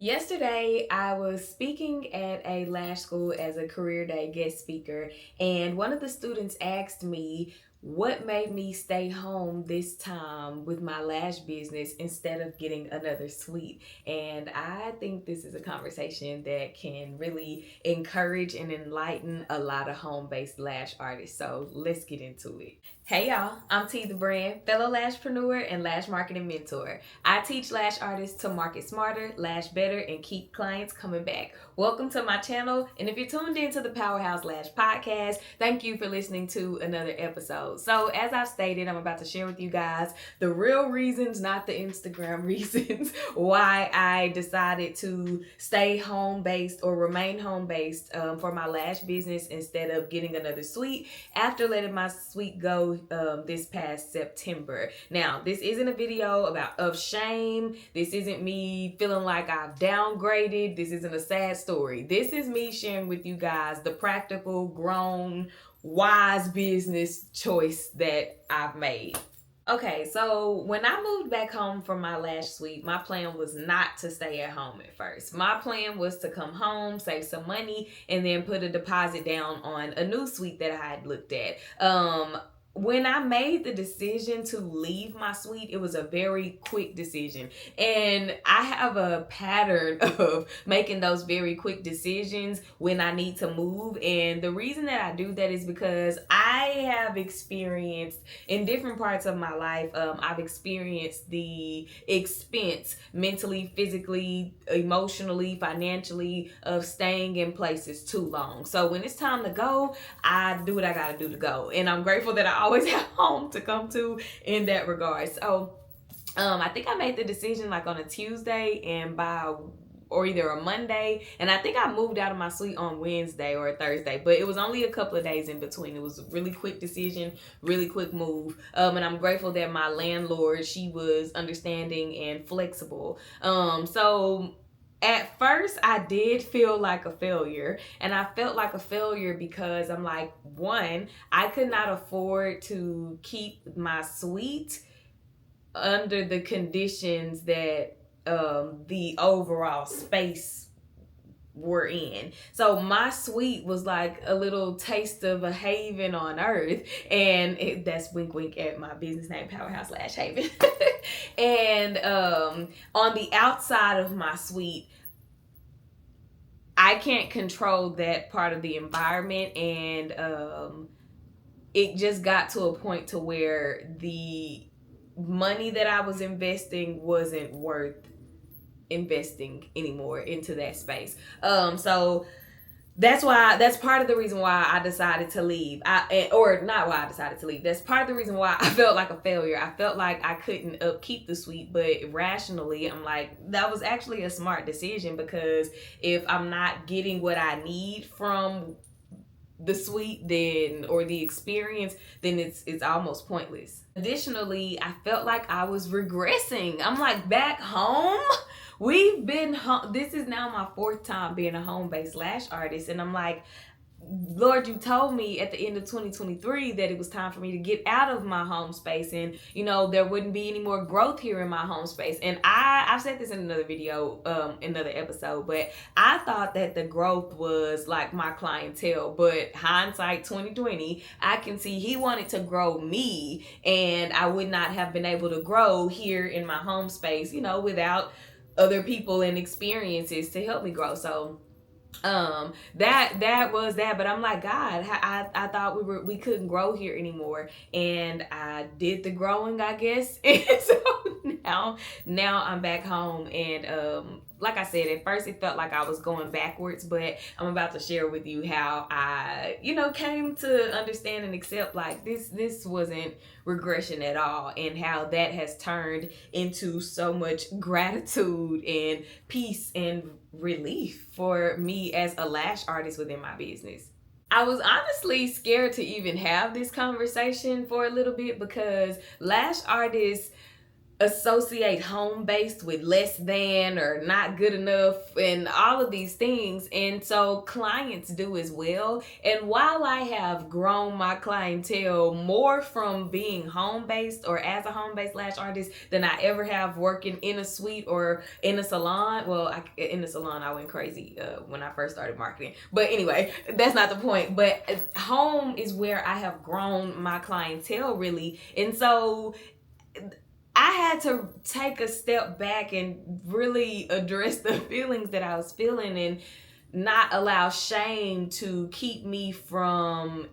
Yesterday, I was speaking at a lash school as a career day guest speaker, and one of the students asked me what made me stay home this time with my lash business instead of getting another suite. And I think this is a conversation that can really encourage and enlighten a lot of home based lash artists. So let's get into it. Hey y'all, I'm T the Brand, fellow lashpreneur and lash marketing mentor. I teach lash artists to market smarter, lash better, and keep clients coming back. Welcome to my channel, and if you're tuned into the Powerhouse Lash podcast, thank you for listening to another episode. So, as I've stated, I'm about to share with you guys the real reasons, not the Instagram reasons, why I decided to stay home based or remain home based for my lash business instead of getting another suite after letting my suite go this past September. Now, this isn't a video of shame. This isn't me feeling like I've downgraded. This isn't a sad story. This is me sharing with you guys the practical, grown, wise business choice that I've made. Okay, so when I moved back home from my lash suite, my plan was not to stay at home at first. My plan was to come home, save some money, and then put a deposit down on a new suite that I had looked at. When I made the decision to leave my suite, it was a very quick decision. And I have a pattern of making those very quick decisions when I need to move. And the reason that I do that is because I have experienced in different parts of my life, I've experienced the expense mentally, physically, emotionally, financially of staying in places too long. So when it's time to go, I do what I gotta do to go. And I'm grateful that I always have home to come to in that regard. So I think I made the decision like on a Tuesday and or either a Monday, and I think I moved out of my suite on Wednesday or a Thursday, but it was only a couple of days in between. It was a really quick decision, really quick move, and I'm grateful that my landlord, she was understanding and flexible. So at first I did feel like a failure, and I felt like a failure because I'm like, one, I could not afford to keep my suite under the conditions that the overall space were in. So my suite was like a little taste of a haven on earth, and that's wink wink at my business name, Powerhouse Lash Haven. And on the outside of my suite, I can't control that part of the environment, and it just got to a point to where the money that I was investing wasn't worth investing anymore into that space. So that's part of the reason why I decided to leave. Or not why I decided to leave. That's part of the reason why I felt like a failure. I felt like I couldn't upkeep the suite, but rationally, I'm like, that was actually a smart decision, because if I'm not getting what I need from the suite then, or the experience, then it's almost pointless. Additionally, I felt like I was regressing. I'm like, back home, we've been home. This is now my fourth time being a home-based lash artist, and I'm like, Lord, you told me at the end of 2023 that it was time for me to get out of my home space, and there wouldn't be any more growth here in my home space. And I've said this in another video, another episode, but I thought that the growth was like my clientele. But hindsight 2020, I can see he wanted to grow me, and I would not have been able to grow here in my home space, without other people and experiences to help me grow. So that was that. But I'm like, God, I thought we couldn't grow here anymore, and I did the growing, I guess. And so now I'm back home, and like I said, at first it felt like I was going backwards, but I'm about to share with you how I came to understand and accept, like, this wasn't regression at all, and how that has turned into so much gratitude and peace and relief for me as a lash artist within my business. I was honestly scared to even have this conversation for a little bit, because lash artists, associate home based with less than or not good enough and all of these things, and so clients do as well. And while I have grown my clientele more from being home based or as a home based lash artist than I ever have working in a suite or in a salon, in the salon I went crazy when I first started marketing, but anyway, that's not the point. But home is where I have grown my clientele really, and so I had to take a step back and really address the feelings that I was feeling and not allow shame to keep me from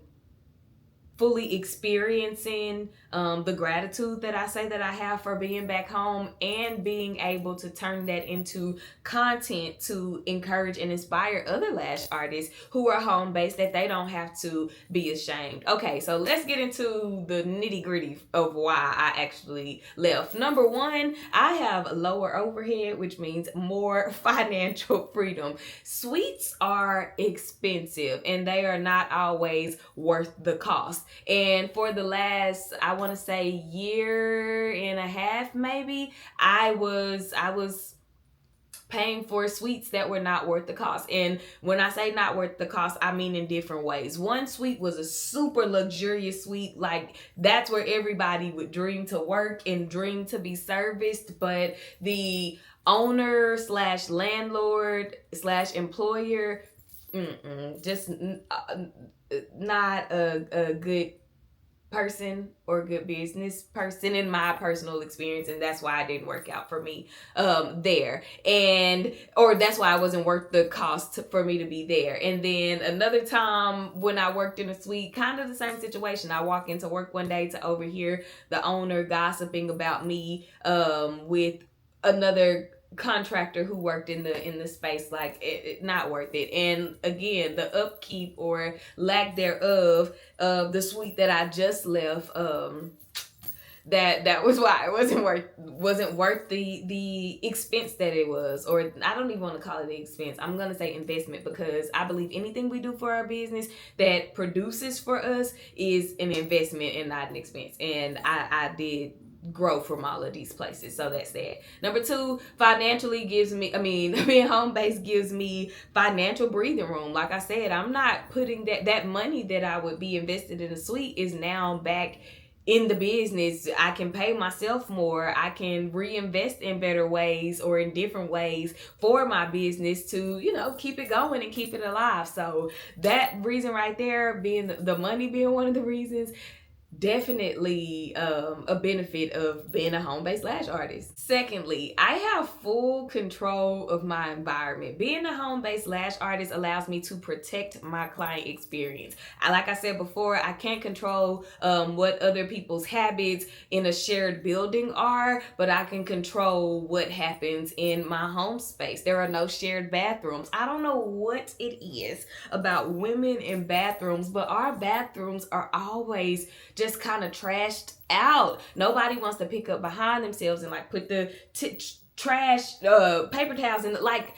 fully experiencing the gratitude that I say that I have for being back home, and being able to turn that into content to encourage and inspire other lash artists who are home based, that they don't have to be ashamed. Okay, so let's get into the nitty gritty of why I actually left. Number one, I have lower overhead, which means more financial freedom. Suites are expensive and they are not always worth the cost. And for the last, I want to say, year and a half maybe, I was paying for suites that were not worth the cost. And when I say not worth the cost, I mean in different ways. One suite was a super luxurious suite, like that's where everybody would dream to work and dream to be serviced, but the owner slash landlord slash employer, just not a good person or good business person in my personal experience, and that's why it didn't work out for me there, and or that's why it wasn't worth the cost for me to be there. And then another time when I worked in a suite, kind of the same situation. I walk into work one day to overhear the owner gossiping about me with another contractor who worked in the space, like it not worth it. And again, the upkeep or lack thereof of the suite that I just left, that was why it wasn't worth the expense that it was. Or I don't even want to call it the expense, I'm gonna say investment, because I believe anything we do for our business that produces for us is an investment and not an expense. And I did grow from all of these places, so that's that. Number two, financially gives me, being home based gives me financial breathing room. Like I said, I'm not putting that money that I would be invested in a suite is now back in the business. I can pay myself more. I can reinvest in better ways or in different ways for my business to, keep it going and keep it alive. So that reason right there, being the money being one of the reasons, definitely a benefit of being a home-based lash artist. Secondly, I have full control of my environment. Being a home-based lash artist allows me to protect my client experience. Like I said before, I can't control what other people's habits in a shared building are, but I can control what happens in my home space. There are no shared bathrooms. I don't know what it is about women in bathrooms, but our bathrooms are always just kind of trashed out. Nobody wants to pick up behind themselves and like put the trash paper towels in. Like,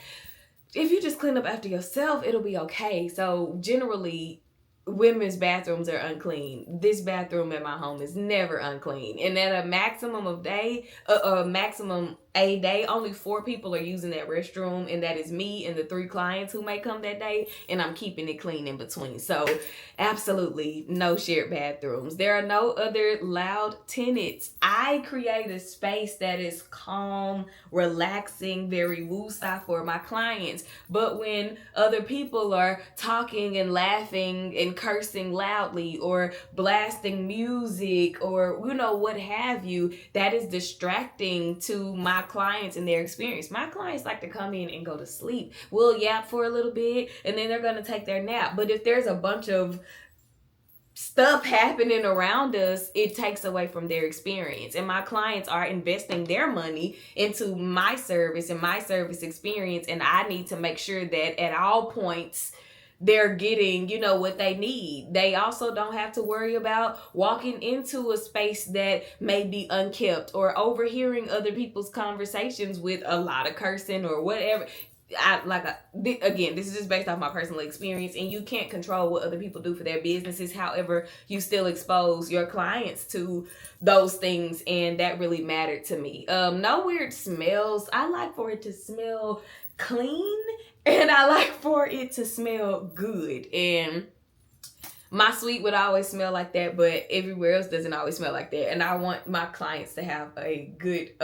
if you just clean up after yourself, it'll be okay. So generally, women's bathrooms are unclean. This bathroom at my home is never unclean. And at a maximum a day, only 4 people are using that restroom, and that is me and the 3 clients who may come that day, and I'm keeping it clean in between. So absolutely no shared bathrooms. There are no other loud tenants. I create a space that is calm, relaxing, very woosah for my clients. But when other people are talking and laughing and cursing loudly or blasting music or what have you, that is distracting to my clients and their experience. My clients like to come in and go to sleep. We'll yap for a little bit and then they're going to take their nap. But if there's a bunch of stuff happening around us, it takes away from their experience. And my clients are investing their money into my service and my service experience, and I need to make sure that at all points they're getting, what they need. They also don't have to worry about walking into a space that may be unkept or overhearing other people's conversations with a lot of cursing or whatever. again, this is just based off my personal experience, and you can't control what other people do for their businesses. However, you still expose your clients to those things, and that really mattered to me. No weird smells. I like for it to smell clean, and I like for it to smell good. And my suite would always smell like that, but everywhere else doesn't always smell like that. And I want my clients to have a good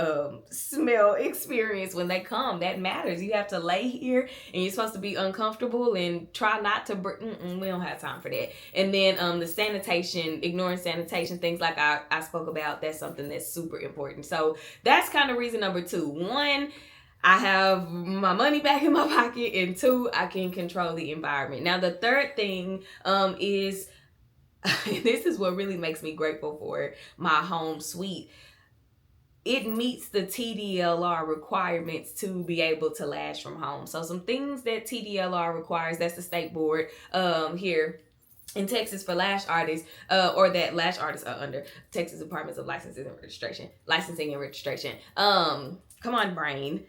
smell experience when they come. That matters. You have to lay here, and you're supposed to be uncomfortable and try not to we don't have time for that. And then the sanitation, ignoring sanitation, things like I spoke about, that's something that's super important. So that's kind of reason number 2. 1, I have my money back in my pocket, and 2, I can control the environment. Now, the third thing is, this is what really makes me grateful for my home suite. It meets the TDLR requirements to be able to lash from home. So some things that TDLR requires, that's the state board here in Texas for lash artists, or that lash artists are under, Texas Departments of Licensing and Registration. Come on, brain.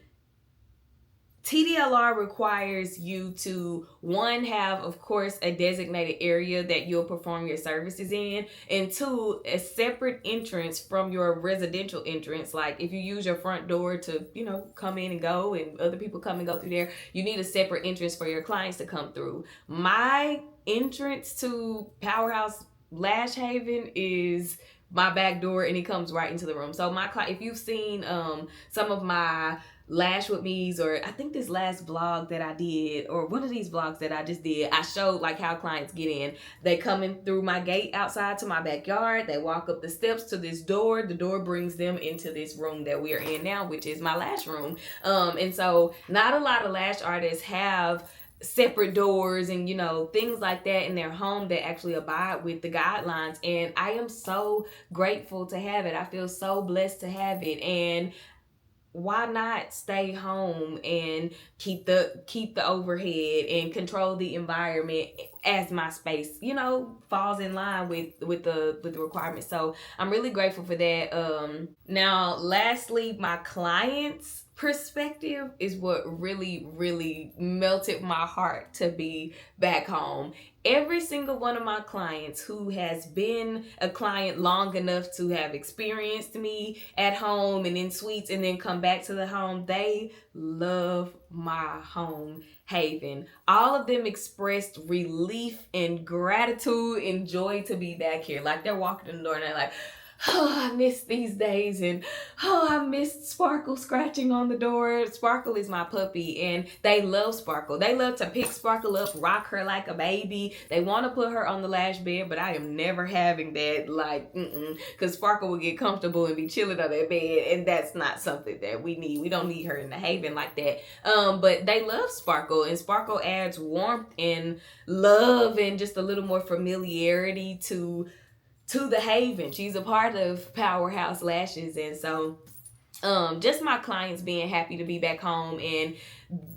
TDLR requires you to, 1, have, of course, a designated area that you'll perform your services in, and 2, a separate entrance from your residential entrance. Like if you use your front door to, come in and go, and other people come and go through there, you need a separate entrance for your clients to come through. My entrance to Powerhouse Lash Haven is my back door, and it comes right into the room. So if you've seen some of my Lash with me's, or I think this last vlog that I did, or one of these vlogs that I just did, I showed like how clients get in. They come in through my gate outside to my backyard. They walk up the steps to this door. The door brings them into this room that we are in now, which is my lash room. And so not a lot of lash artists have separate doors and things like that in their home that actually abide with the guidelines, and I am so grateful to have it. I feel so blessed to have it. And why not stay home and keep the overhead and control the environment as my space falls in line with the requirements. So I'm really grateful for that. Now lastly, my clients perspective is what really melted my heart to be back home. Every single one of my clients who has been a client long enough to have experienced me at home and in suites and then come back to the home, they love my home haven. All of them expressed relief and gratitude and joy to be back here. Like they're walking in the door and they're like, oh, I miss these days, and I missed Sparkle scratching on the door. Sparkle is my puppy, and they love Sparkle. They love to pick Sparkle up, rock her like a baby. They want to put her on the lash bed, but I am never having that, because Sparkle will get comfortable and be chilling on that bed, and that's not something that we need. We don't need her in the haven like that. But they love Sparkle, and Sparkle adds warmth and love and just a little more familiarity to the haven. She's a part of Powerhouse Lashes. And so just my clients being happy to be back home and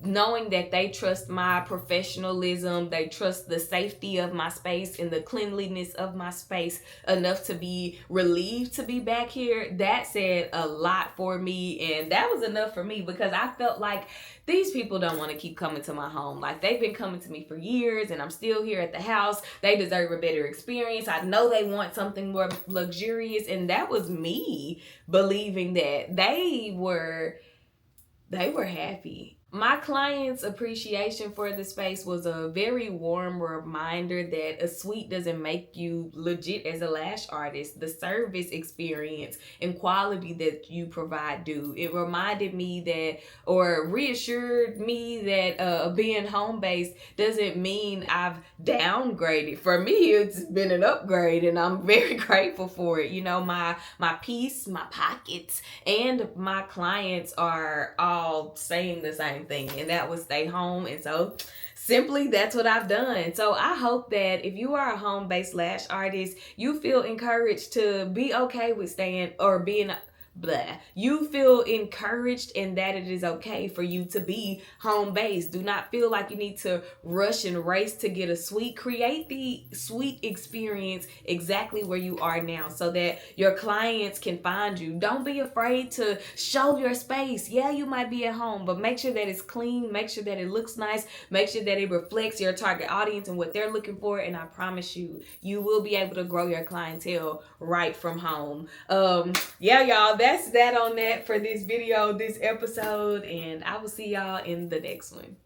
knowing that they trust my professionalism, they trust the safety of my space and the cleanliness of my space enough to be relieved to be back here, that said a lot for me. And that was enough for me, because I felt like these people don't want to keep coming to my home. Like, they've been coming to me for years and I'm still here at the house. They deserve a better experience. I know they want something more luxurious, and that was me believing that they were happy. My client's appreciation for the space was a very warm reminder that a suite doesn't make you legit as a lash artist. The service experience and quality that you provide do. It reminded me that, or reassured me that being home-based doesn't mean I've downgraded. For me, it's been an upgrade, and I'm very grateful for it. My peace, my pockets, and my clients are all saying the same thing, and that was stay home. And so simply, that's what I've done. So I hope that if you are a home-based lash artist, you feel encouraged to be okay with staying or being blah. You feel encouraged in that it is okay for you to be home based. Do not feel like you need to rush and race to get a suite. Create the suite experience exactly where you are now so that your clients can find you. Don't be afraid to show your space. Yeah, you might be at home, but make sure that it's clean, make sure that it looks nice, make sure that it reflects your target audience and what they're looking for. And I promise you, you will be able to grow your clientele right from home. Yeah, y'all, that's that on that for this video, this episode, and I will see y'all in the next one.